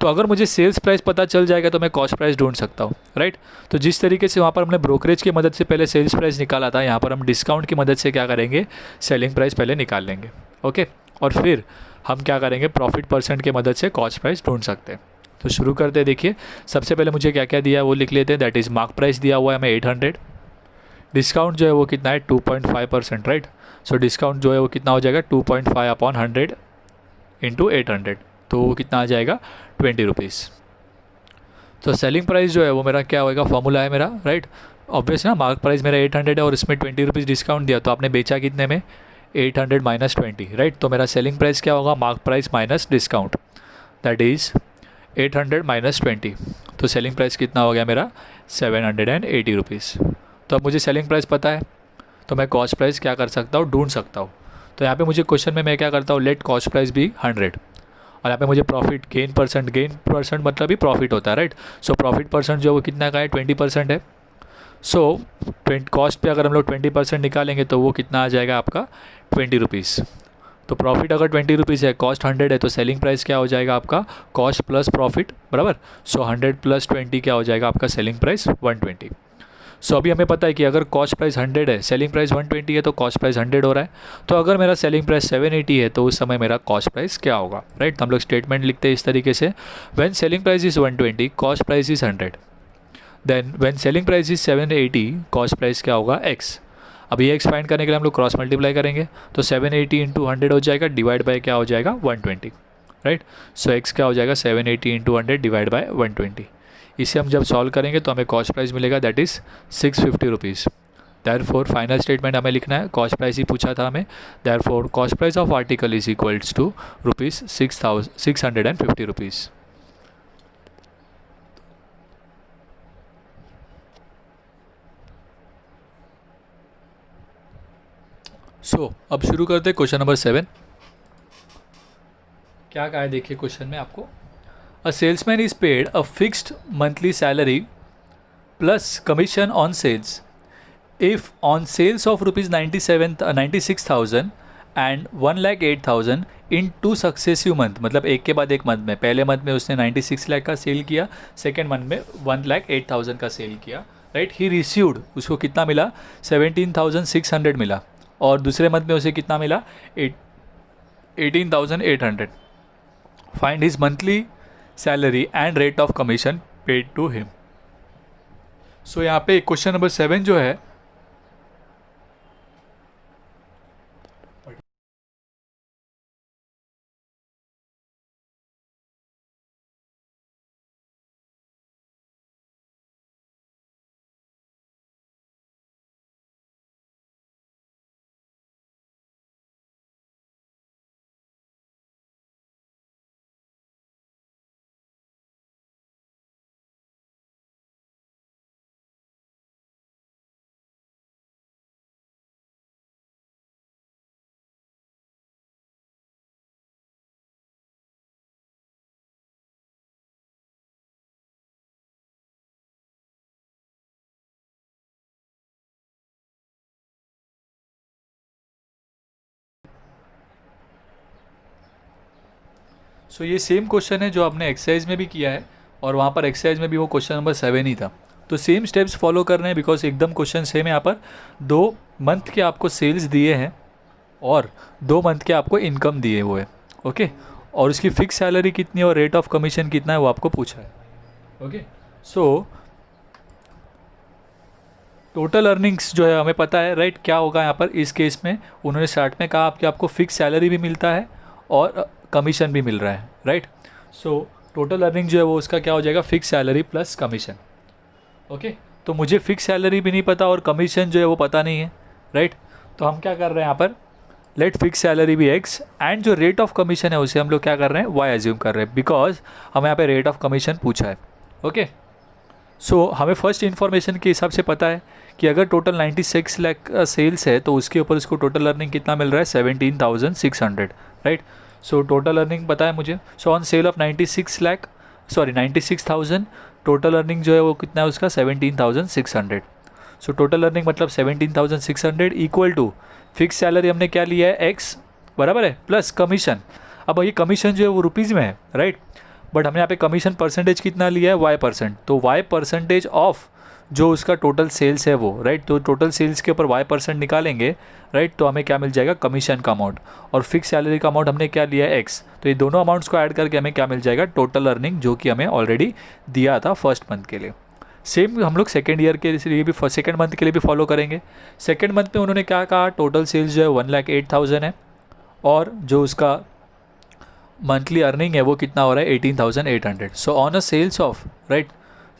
तो अगर मुझे सेल्स प्राइस पता चल जाएगा तो मैं कॉस्ट प्राइस ढूंढ सकता हूँ, राइट। तो जिस तरीके से वहाँ पर हमने ब्रोकरेज की मदद से पहले सेल्स प्राइस निकाला था, यहाँ पर हम डिस्काउंट की मदद से क्या करेंगे, सेलिंग प्राइस पहले निकाल लेंगे। ओके, और फिर हम क्या करेंगे, प्रॉफिट परसेंट की मदद से कॉस्ट प्राइस ढूंढ सकते हैं। तो शुरू करते हैं। देखिए सबसे पहले मुझे क्या क्या दिया है वो लिख लेते हैं, दैट इज़ मार्क प्राइस दिया हुआ है हमें 800, डिस्काउंट जो है वो कितना है 2.5%, राइट। सो डिस्काउंट जो है वो कितना हो जाएगा 2.5 अपॉन 100 इंटू 800, तो वो कितना आ जाएगा 20 रुपीज़। तो सेलिंग प्राइस जो है वो मेरा क्या होएगा, फॉर्मूला है मेरा, राइट। ऑब्वियस ना, मार्क प्राइस मेरा 800 है और इसमें 20 रुपीज़ डिस्काउंट दिया, तो आपने बेचा कितने में, 800 माइनस 20, राइट। तो मेरा सेलिंग प्राइस क्या होगा, mark price minus discount, that is 800 minus 20। तो सेलिंग प्राइस कितना हो गया मेरा 780 रुपीज़। तो अब मुझे सेलिंग प्राइस पता है, तो मैं कॉस्ट प्राइस क्या कर सकता हूँ, ढूंढ सकता हूँ। तो यहाँ पे मुझे क्वेश्चन में मैं क्या करता हूँ, लेट कॉस्ट प्राइस भी 100, और यहाँ पे मुझे प्रॉफिट गेन परसेंट मतलब ही प्रॉफिट होता है, राइट। सो प्रॉफिट परसेंट जो है वो कितना का है, 20% है। सो कॉस्ट पे अगर हम लोग 20% निकालेंगे तो वो कितना आ जाएगा आपका 20 रुपीज़। तो प्रॉफिट अगर 20 रुपीज़ है, कॉस्ट 100 है, तो सेलिंग प्राइस क्या हो जाएगा आपका, कॉस्ट प्लस प्रॉफिट, बराबर। सो 100 प्लस 20 क्या हो जाएगा आपका सेलिंग प्राइस 120। सो अभी हमें पता है कि अगर कॉस्ट प्राइस 100 है, सेलिंग प्राइस 120 है, तो कॉस्ट प्राइस 100 हो रहा है। तो अगर मेरा सेलिंग प्राइस 780 है तो उस समय मेरा कॉस्ट प्राइस क्या होगा, राइट। तो हम लोग स्टेटमेंट लिखते हैं इस तरीके से, when selling price is 120, cost price is 100, then when selling price is 780, cost price क्या होगा, एक्स। अभी एक्स फाइंड करने के लिए हम लोग क्रॉस मल्टीप्लाई करेंगे, तो 780 इंटू 100 हो जाएगा, डिवाइड बाय क्या हो जाएगा 120, राइट। सो एक्स क्या हो जाएगा 780 इंटू 100 डिवाइड बाय 120। इसे हम जब सॉल्व करेंगे तो हमें कॉस्ट प्राइस मिलेगा, that is 650 rupees. Therefore final statement हमें लिखना है, कॉस्ट प्राइस ही पूछा था हमें, therefore cost price of article is equals to rupees 650 rupees. अब शुरू करते हैं क्वेश्चन नंबर 7। क्या कहा है देखिए क्वेश्चन में आपको, a salesman is paid a fixed monthly salary plus commission on sales if on sales of rupees 96,000 and 1,08,000 in 2 successive month, मतलब एक के बाद एक मंथ में, पहले मंथ में उसने 96 लाख का सेल किया, सेकेंड मंथ में 1,08,000 का सेल किया, राइट। ही रिसीव्ड, उसको कितना मिला, 17,600 मिला, और दूसरे मंथ में उसे कितना मिला, 18,800। Find his monthly salary and rate of commission paid to him. So यहाँ पे क्वेश्चन नंबर 7 जो है, सो ये सेम क्वेश्चन है जो आपने एक्सरसाइज में भी किया है, और वहाँ पर एक्सरसाइज में भी वो क्वेश्चन नंबर 7 ही था। तो सेम स्टेप्स फॉलो करने हैं, बिकॉज एकदम क्वेश्चन सेम है। यहाँ पर 2 मंथ के आपको सेल्स दिए हैं और 2 मंथ के आपको इनकम दिए हुए है, ओके। और उसकी फिक्स सैलरी कितनी है और रेट ऑफ कमीशन कितना है वो आपको पूछा है, ओके। सो टोटल अर्निंग्स जो है हमें पता है, राइट। क्या होगा यहाँ पर इस केस में, उन्होंने स्टार्ट में कहा कि आपको फिक्स सैलरी भी मिलता है और कमीशन भी मिल रहा है, राइट। सो टोटल अर्निंग जो है वो उसका क्या हो जाएगा, fix salary plus commission, okay. तो मुझे फिक्स सैलरी भी नहीं पता और कमीशन जो है वो पता नहीं है, राइट। तो हम क्या कर रहे हैं यहाँ पर, लेट फिक्स सैलरी भी x एंड जो रेट ऑफ कमीशन है उसे हम लोग क्या कर रहे हैं, y एज्यूम कर रहे हैं, बिकॉज हमें यहाँ पे रेट ऑफ कमीशन पूछा है, ओके। सो हमें फर्स्ट इन्फॉर्मेशन के हिसाब से पता है कि अगर टोटल 96 लाख सेल्स है तो उसके ऊपर उसको टोटल अर्निंग कितना मिल रहा है, 17,600, राइट। सो टोटल अर्निंग पता है मुझे। So on sale of 96,000 total earning जो है वो कितना है उसका, 17,600। सो टोटल अर्निंग मतलब 17,600 इक्वल टू फिक्स सैलरी हमने क्या लिया है, x बराबर है, प्लस कमीशन। अब ये कमीशन जो है वो रुपीज़ में है, राइट। बट हमने यहाँ पे कमीशन परसेंटेज कितना लिया है, y%। तो y% ऑफ जो उसका टोटल सेल्स है वो, राइट। तो टोटल सेल्स के ऊपर y% निकालेंगे, राइट। तो हमें क्या मिल जाएगा, कमीशन का अमाउंट, और फिक्स सैलरी का अमाउंट हमने क्या लिया है, x। तो ये दोनों अमाउंट्स को ऐड करके हमें क्या मिल जाएगा, टोटल अर्निंग, जो कि हमें ऑलरेडी दिया था फर्स्ट मंथ के लिए। सेम हम लोग सेकेंड ईयर के लिए भी, सेकेंड मंथ के लिए भी फॉलो करेंगे। सेकेंड मंथ में उन्होंने क्या कहा, टोटल सेल्स जो है 1,08,000 है, और जो उसका मंथली अर्निंग है वो कितना हो रहा है, 18,800। So on a sales of, right,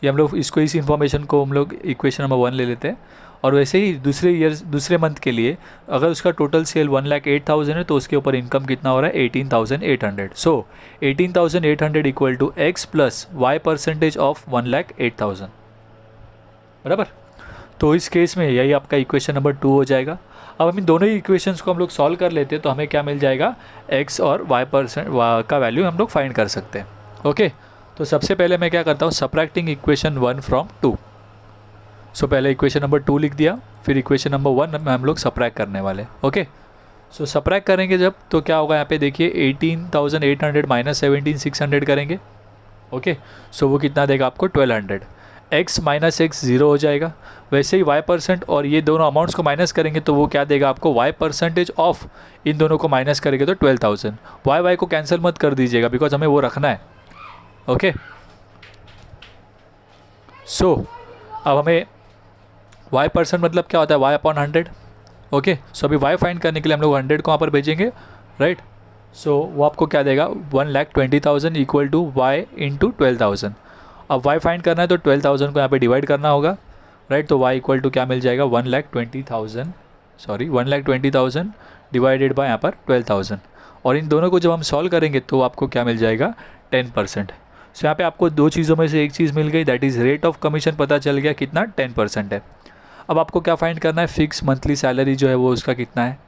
ये हम लोग इसको, इस इन्फॉर्मेशन को हम लोग इक्वेशन नंबर 1 ले लेते हैं। और वैसे ही दूसरे मंथ के लिए अगर उसका टोटल सेल 1,08,000 है तो उसके ऊपर इनकम कितना हो रहा है, 18,800। So 18,800 equal to x plus y% of 1,08,000, बराबर। तो इस केस में यही आपका इक्वेशन नंबर 2 हो जाएगा। अब हम इन दोनों ही इक्वेशंस को हम लोग सॉल्व कर लेते हैं तो हमें क्या मिल जाएगा, x और y% का वैल्यू हम लोग फाइंड कर सकते हैं, ओके। तो सबसे पहले मैं क्या करता हूँ, सब्ट्रैक्टिंग इक्वेशन 1 फ्रॉम 2। सो पहले इक्वेशन नंबर 2 लिख दिया, फिर इक्वेशन नंबर 1 में हम लोग सब्ट्रैक्ट करने वाले, ओके। सो सब्ट्रैक्ट करेंगे जब, तो क्या होगा यहाँ पे देखिए, 18,800 माइनस 17,600 करेंगे, ओके। सो वो कितना देगा आपको, 1,200। x माइनस एक्स 0 हो जाएगा। वैसे ही y% और ये दोनों अमाउंट्स को माइनस करेंगे तो वो क्या देगा आपको, y% ऑफ इन दोनों को माइनस करेंगे तो 12,000। y को कैंसिल मत कर दीजिएगा, बिकॉज हमें वो रखना है, ओके। सो अब हमें y% मतलब क्या होता है, y/100, ओके। सो अभी y फाइंड करने के लिए हम लोग 100 को वहाँ पर भेजेंगे, राइट। सो वो आपको क्या देगा, 1,20,000 इक्वल टू y इंटू 12,000। अब y फाइंड करना है तो 12,000 को यहाँ पे डिवाइड करना होगा, राइट। तो y इक्वल टू क्या मिल जाएगा, 1,20,000 डिवाइडेड बाय यहाँ पर 12,000। और इन दोनों को जब हम सॉल्व करेंगे तो आपको क्या मिल जाएगा, 10%। सो यहाँ पे आपको 2 चीज़ों में से एक चीज़ मिल गई, that is rate of commission पता चल गया कितना, 10% है। अब आपको क्या फाइंड करना है, फिक्स मंथली सैलरी जो है वो उसका कितना है।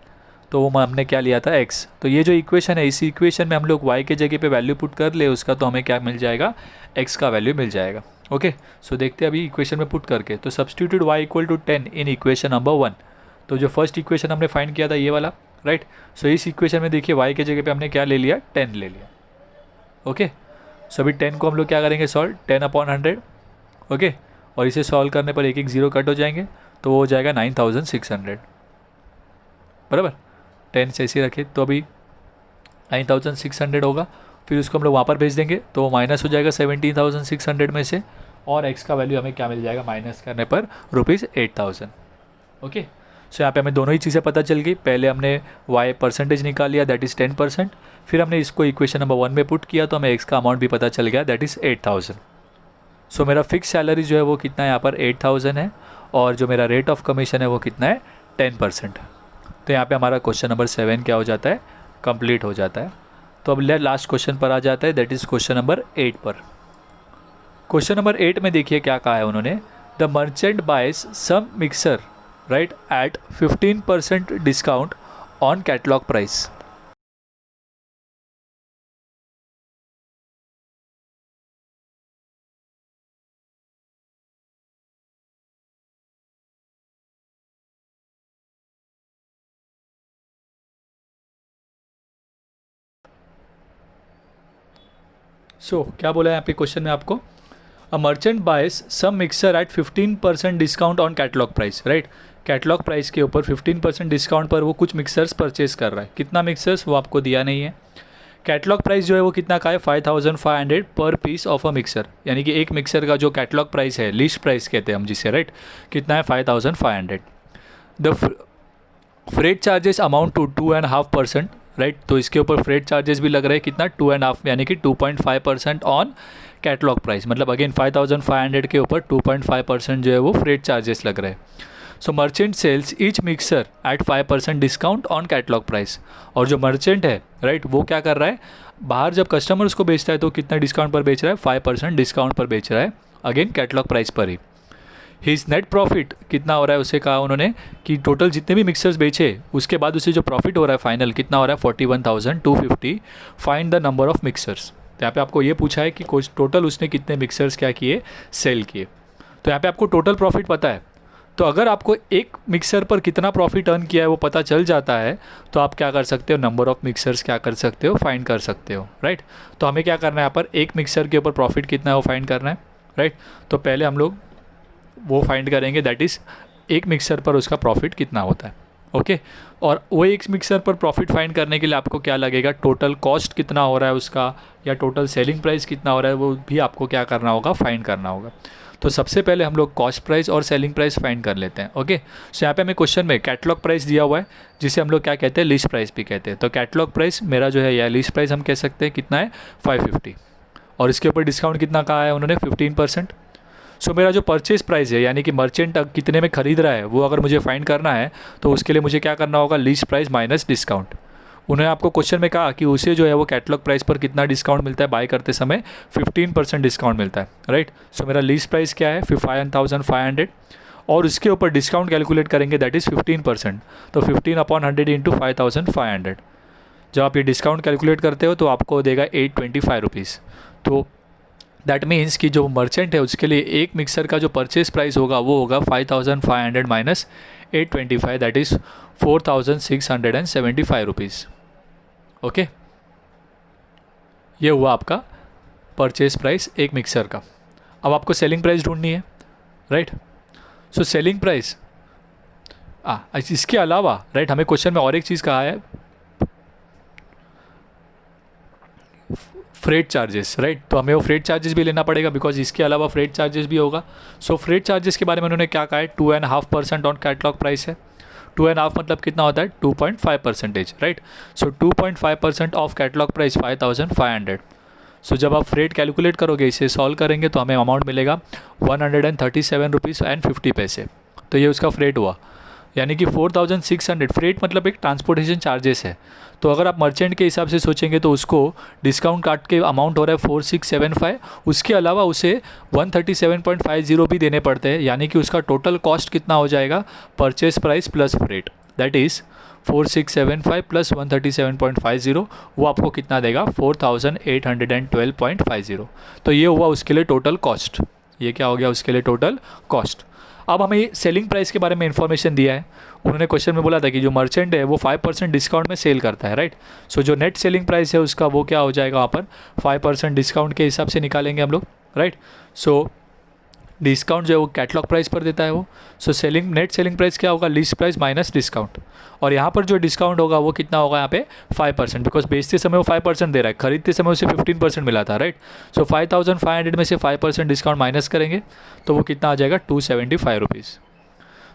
तो वो हमने क्या लिया था x। तो ये जो इक्वेशन है, इस इक्वेशन में हम लोग y के जगह पे वैल्यू पुट कर ले उसका, तो हमें क्या मिल जाएगा, x का वैल्यू मिल जाएगा। ओके, सो देखते हैं अभी इक्वेशन में पुट करके। तो substitute y equal to 10 in equation number 1। तो जो फर्स्ट इक्वेशन हमने फाइंड किया था ये वाला, राइट। सो इस इक्वेशन में देखिए y के जगह पे हमने क्या ले लिया, 10 ले लिया। ओके, सो अभी 10 को हम लोग क्या करेंगे, सॉल्व 10/100। ओके, और इसे सॉल्व करने पर एक एक जीरो कट हो जाएंगे, तो वो हो जाएगा 9600, बराबर। 10 से ऐसे रखे तो अभी 9600 होगा। फिर उसको हम लोग वहाँ पर भेज देंगे तो माइनस हो जाएगा 17600 में से, और x का वैल्यू हमें क्या मिल जाएगा, माइनस करने पर ₹8000। ओके, सो यहाँ पे हमें दोनों ही चीज़ें पता चल गई। पहले हमने y परसेंटेज निकाल लिया, दैट इज़ 10%। फिर हमने इसको इक्वेशन नंबर 1 में पुट किया तो हमें x का अमाउंट भी पता चल गया, दैट इज़ 8000। सो मेरा फिक्स सैलरी जो है वो कितना है यहाँ पर, 8000 है, और जो मेरा रेट ऑफ कमीशन है वो कितना है, 10%। तो यहाँ पे हमारा क्वेश्चन नंबर 7 क्या हो जाता है, कंप्लीट हो जाता है। तो अब लास्ट क्वेश्चन पर आ जाता है, दैट इज़ क्वेश्चन नंबर 8 पर। क्वेश्चन नंबर 8 में देखिए क्या कहा है उन्होंने, the merchant buys some mixer right at 15% discount on catalogue price. So क्या बोला है यहाँ पे क्वेश्चन में आपको, a merchant buys some mixer at 15% discount on catalogue price, right. Catalogue price के ऊपर 15% डिस्काउंट पर वो कुछ मिक्सर्स परचेज कर रहा है। कितना मिक्सर्स वो आपको दिया नहीं है। कैटलॉग प्राइस जो है वो कितना का है, 5500 पर पीस ऑफ अ मिक्सर, यानी कि एक मिक्सर का जो कैटलॉग प्राइस है, लिस्ट प्राइस कहते हैं हम जिसे, राइट, कितना है, 5500। The freight charges amount to 2.5%, right. तो इसके ऊपर फ्रेट चार्जेस भी लग रहे हैं, कितना, 2.5 यानी कि 2.5% ऑन कैटलॉग प्राइस, मतलब अगेन 5500 के ऊपर 2.5% जो है वो फ्रेट चार्जेस लग रहे हैं। So merchant sells each mixer at 5% discount on catalogue price. और जो मर्चेंट है, राइट, वो क्या कर रहा है, बाहर जब कस्टमर उसको बेचता है तो कितना डिस्काउंट पर बेच रहा है, 5% डिस्काउंट पर बेच रहा है, अगेन कैटलॉग प्राइस पर ही। हिज नेट प्रॉफिट कितना हो रहा है, उसे कहा उन्होंने कि टोटल जितने भी मिक्सर्स बेचे उसके बाद उसे जो प्रॉफिट हो रहा है फाइनल कितना हो रहा है, 41,250। Find the number of mixers. तो यहाँ पे आपको ये पूछा है कि टोटल उसने कितने मिक्सर्स क्या किए, सेल किए। तो यहाँ पे आपको टोटल प्रॉफिट पता है, तो अगर आपको एक मिक्सर पर कितना प्रॉफिट अर्न किया है वो पता चल जाता है, तो आप क्या कर सकते हो, नंबर ऑफ मिक्सर्स क्या कर सकते हो, फाइंड कर सकते हो, राइट। तो हमें क्या करना है, यहाँ पर एक मिक्सर के ऊपर प्रॉफिट कितना है वो फाइंड करना है, राइट। तो पहले हम लोग वो फाइंड करेंगे, दैट इज़ एक मिक्सर पर उसका प्रॉफिट कितना होता है। ओके, और वो एक मिक्सर पर प्रॉफिट फाइंड करने के लिए आपको क्या लगेगा, टोटल कॉस्ट कितना हो रहा है उसका, या टोटल सेलिंग प्राइस कितना हो रहा है, वो भी आपको क्या करना होगा, फाइंड करना होगा। तो सबसे पहले हम लोग कॉस्ट प्राइस और सेलिंग प्राइस फाइंड कर लेते हैं। ओके, सो यहाँ पे हमें क्वेश्चन में कैटलॉग प्राइस दिया हुआ है, जिसे हम लोग क्या कहते हैं, लिस्ट प्राइस भी कहते हैं। तो कैटलॉग प्राइस मेरा जो है, या लिस्ट प्राइस हम कह सकते हैं, कितना है, 550, और इसके ऊपर डिस्काउंट कितना कहा है उन्होंने, 15%। सो मेरा जो परचेज प्राइस है, यानी कि मर्चेंट कितने में ख़रीद रहा है, वो अगर मुझे फाइंड करना है तो उसके लिए मुझे क्या करना होगा, लिस्ट प्राइस माइनस डिस्काउंट। उन्होंने आपको क्वेश्चन में कहा कि उसे जो है वो कैटलॉग प्राइस पर कितना डिस्काउंट मिलता है, बाय करते समय 15% डिस्काउंट मिलता है, राइट। सो मेरा लिस्ट प्राइस क्या है, 5500, और उसके ऊपर डिस्काउंट कैलकुलेट करेंगे, दैट इज़ 15%। तो 15/100 इंटू 5500। जब आप ये डिस्काउंट कैलकुलेट करते हो तो आपको देगा 825 रुपीज़। तो दैट मीन्स कि जो मर्चेंट है उसके लिए एक मिक्सर का जो परचेज प्राइस होगा वो होगा 5500 minus 825, that is 4675 rupees. Okay, ये हुआ आपका परचेज प्राइस एक मिक्सर का। अब आपको सेलिंग प्राइस ढूंढनी है, राइट। सो सेलिंग प्राइस, इसके अलावा, राइट, हमें क्वेश्चन में और एक चीज़ कहा है, फ्रेट चार्जेस, राइट। तो हमें वो फ्रेट चार्जेस भी लेना पड़ेगा, बिकॉज इसके अलावा फ्रेट चार्जेस भी होगा। सो फ्रेट चार्जेस के बारे में उन्होंने क्या कहा है, 2.5% ऑन कैटलॉग प्राइस है। 2.5 मतलब कितना होता है, 2.5%, right. So 2.5% of catalogue price 5500। सो जब आप फ्रेट कैलकुलेट करोगे, इसे सॉल्व करेंगे तो हमें अमाउंट मिलेगा 137 रुपीज़ एंड 50 पैसे। तो ये उसका फ्रेट हुआ, यानी कि 4600। फ्रेट मतलब एक ट्रांसपोर्टेशन चार्जेस है। तो अगर आप मर्चेंट के हिसाब से सोचेंगे तो उसको डिस्काउंट काट के अमाउंट हो रहा है 4675, उसके अलावा उसे 137.50 भी देने पड़ते हैं, यानी कि उसका टोटल कॉस्ट कितना हो जाएगा, purchase price plus freight, that is 4675 plus 137.50 वो आपको कितना देगा 4812.50। तो ये हुआ उसके लिए टोटल कॉस्ट। ये क्या हो गया उसके लिए टोटल कॉस्ट। अब हमें सेलिंग प्राइस के बारे में इन्फॉर्मेशन दिया है। उन्होंने क्वेश्चन में बोला था कि जो मर्चेंट है वो 5% डिस्काउंट में सेल करता है, राइट। सो जो नेट सेलिंग प्राइस है उसका वो क्या हो जाएगा वहाँ पर 5% डिस्काउंट के हिसाब से निकालेंगे हम लोग, राइट। सो डिस्काउंट जो है वो कैटलॉग प्राइस पर देता है वो। सो नेट सेलिंग प्राइस क्या होगा, लिस्ट प्राइस माइनस डिस्काउंट। और यहाँ पर जो डिस्काउंट होगा वो कितना होगा यहाँ पे 5%, बिकॉज बेचते समय वो 5% दे रहा है, खरीदते समय उसे 15% मिला था, राइट। सो 5500 में से 5% डिस्काउंट माइनस करेंगे तो वो कितना आ जाएगा 275 रुपीज़।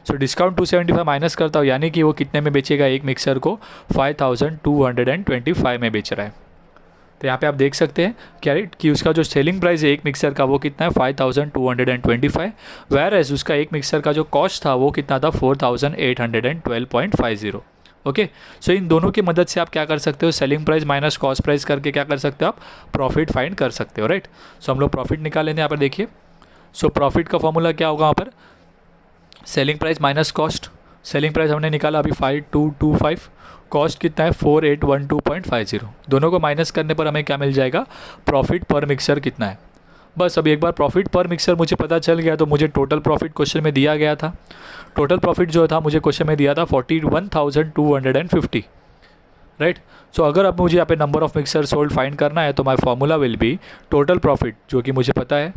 सो डिस्काउंट 275 माइनस करता हूँ, यानी कि वो कितने में बेचेगा, एक मिक्सर को 5225 में बेच रहा है। तो यहाँ पे आप देख सकते हैं क्या राइट कि उसका जो सेलिंग प्राइस है एक मिक्सर का वो कितना है 5225, वेयर एज उसका एक मिक्सर का जो कॉस्ट था वो कितना था 4812.50। ओके। सो इन दोनों की मदद से आप क्या कर सकते हो, selling price minus cost price करके क्या कर सकते हो आप प्रॉफिट फाइंड कर सकते हो, राइट। सो हम लोग प्रॉफिट निकालेंगे यहाँ पर, देखिए। सो प्रॉफिट का फॉर्मूला क्या होगा यहाँ पर, selling price minus cost. Selling price हमने निकाला अभी 5225, कॉस्ट कितना है 4812.50। दोनों को माइनस करने पर हमें क्या मिल जाएगा, प्रॉफिट पर मिक्सर कितना है। बस अभी एक बार प्रॉफिट पर मिक्सर मुझे पता चल गया तो मुझे टोटल प्रॉफिट क्वेश्चन में दिया गया था। टोटल प्रॉफिट जो था मुझे क्वेश्चन में दिया था 41,250, राइट। सो अगर अब मुझे यहाँ पे number of mixer sold find करना है तो my formula will be total profit, जो कि मुझे पता है,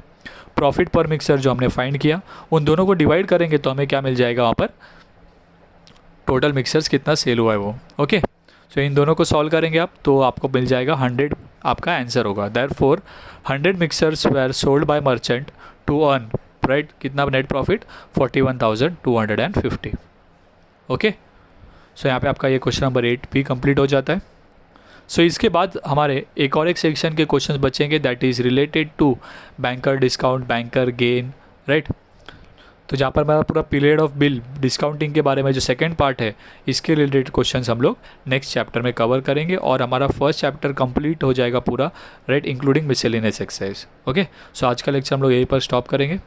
प्रॉफिट पर मिक्सर जो हमने फाइंड किया, उन दोनों को डिवाइड करेंगे तो हमें क्या मिल जाएगा वहाँ पर टोटल मिक्सर्स कितना सेल हुआ है वो। ओके। सो इन दोनों को सॉल्व करेंगे आप तो आपको मिल जाएगा 100, आपका आंसर होगा। Therefore 100 mixers were sold by merchant to earn, right, कितना नेट प्रॉफिट 41,250। ओके। सो यहाँ पे आपका ये क्वेश्चन नंबर 8 भी कंप्लीट हो जाता है। सो इसके बाद हमारे एक और एक सेक्शन के क्वेश्चंस बचेंगे, that is related to banker discount, banker gain, right. तो जहाँ पर हमारा पूरा पीरियड ऑफ बिल डिस्काउंटिंग के बारे में जो सेकंड पार्ट है, इसके रिलेटेड क्वेश्चंस हम लोग नेक्स्ट चैप्टर में कवर करेंगे और हमारा फर्स्ट चैप्टर कंप्लीट हो जाएगा पूरा, right, including miscellaneous exercise. Okay. So आज का लेक्चर हम लोग यहीं पर स्टॉप करेंगे।